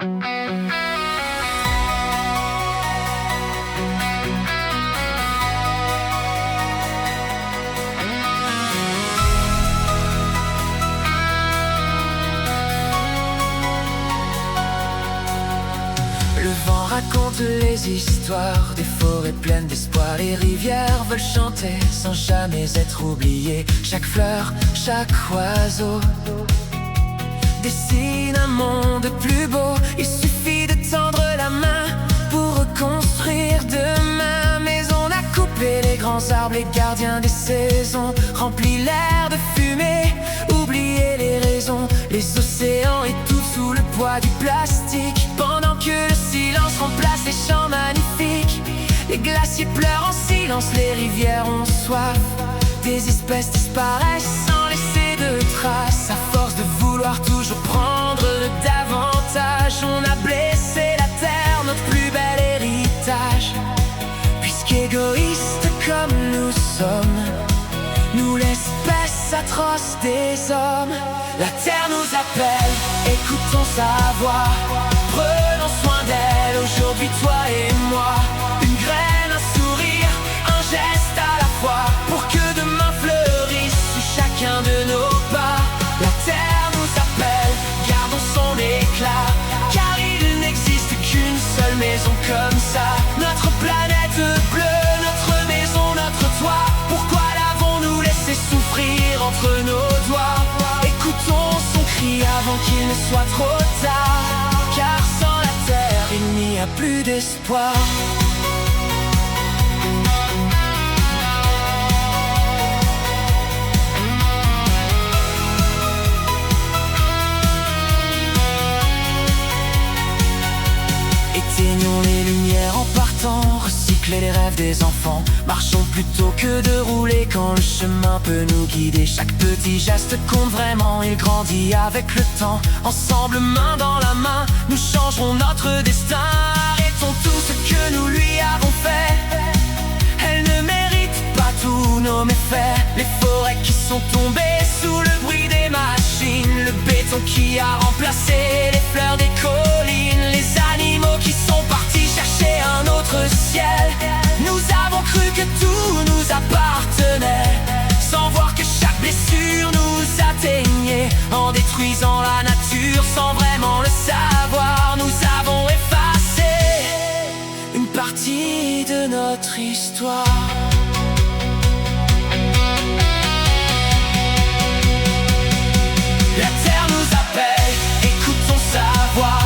Le vent raconte les histoires des forêts pleines d'espoir. Les rivières veulent chanter sans jamais être oubliées. Chaque fleur, chaque oiseau dessine un monde plus beau. Il suffit de tendre la main pour reconstruire demain. Mais on a coupé les grands arbres, les gardiens des saisons, rempli l'air de fumée, oublié les raisons. Les océans étouffent sous le poids du plastique, pendant que le silence remplace les chants magnifiques. Les glaciers pleurent en silence, les rivières ont soif. Des espèces disparaissent sans laisser de traces. À force de vouloir toujours prendre davantage, on a blessé la terre, notre plus bel héritage. Puisqu'égoïstes comme nous sommes, nous l'espèce atroce des hommes. La terre nous appelle, écoutons sa voix. Prenons soin d'elle aujourd'hui, toi et moi. Une graine, un sourire, un geste à la fois, pour que demain fleurisse sous chacun de nos pas. La terre nous appelle, gardons son éclat, car il n'existe qu'une seule maison comme ça. Notre planète bleue, notre maison, notre toit. Pourquoi l'avons-nous laissé souffrir entre nos doigts? Écoutons son cri avant qu'il ne soit trop tard, car sans la terre, il n'y a plus d'espoir. Éteignons les lumières en partant, recycler les rêves des enfants. Marchons plutôt que de rouler quand le chemin peut nous guider. Chaque petit geste compte vraiment, il grandit avec le temps. Ensemble, main dans la main, nous changerons notre destin. Arrêtons tout ce que nous lui avons fait. Elle ne mérite pas tous nos méfaits. Les forêts qui sont tombées sous le bruit des machines, le béton qui a remplacé les fleurs des collines, les animaux qui sont partis chercher un autre ciel. Nous avons cru que tout nous appartenait, sans voir que chaque blessure nous atteignait. En détruisant la nature sans vraiment le savoir, nous avons effacé une partie de notre histoire. La terre nous appelle, écoutons sa voix.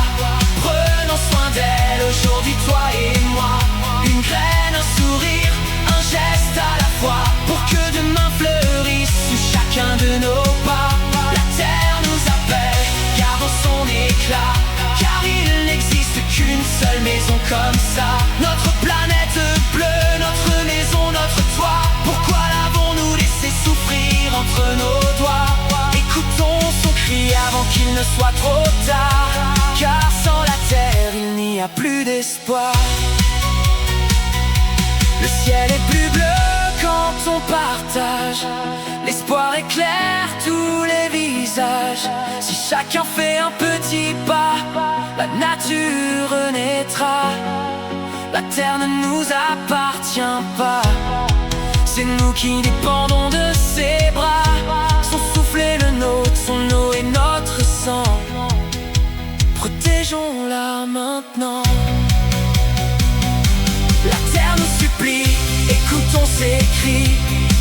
Prenons soin d'elle aujourd'hui, toi et moi. Une graine, un sourire, un geste à la fois, pour que demain fleurisse sous chacun de nos pas. La terre nous appelle, gardons son éclat, car il n'existe qu'une seule maison comme ça. Notre planète bleue, notre maison, notre toit. Pourquoi l'avons-nous laissé souffrir entre nos doigts? Écoutons son cri avant qu'il ne soit trop tard, car sans la terre, il n'y a plus d'espoir. Le ciel est plus bleu quand on partage, l'espoir éclaire tous les visages. Si chacun fait un petit pas, la nature renaîtra. La terre ne nous appartient pas, c'est nous qui dépendons de ses bras. Son souffle est le nôtre, son eau est notre sang. Protégeons-la maintenant. La terre nous supplie, écoutons ses cris.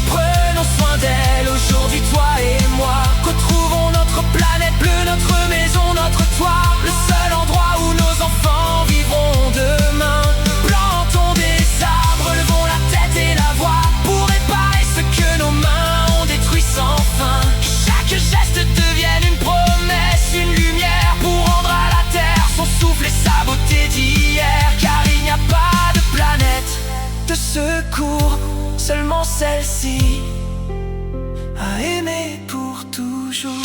Prenons soin d'elle aujourd'hui, toi et moi. Retrouvons notre planète bleue, notre maison, notre toit. Le seul endroit où nos enfants vivront demain. Plantons des arbres, levons la tête et la voix, pour réparer ce que nos mains ont détruit sans fin. Que chaque geste devienne une promesse, une lumière, pour rendre à la terre son souffle et sa beauté d'hier. Car il n'y a pas de planète de secours, seulement celle-ci, à aimer pour toujours.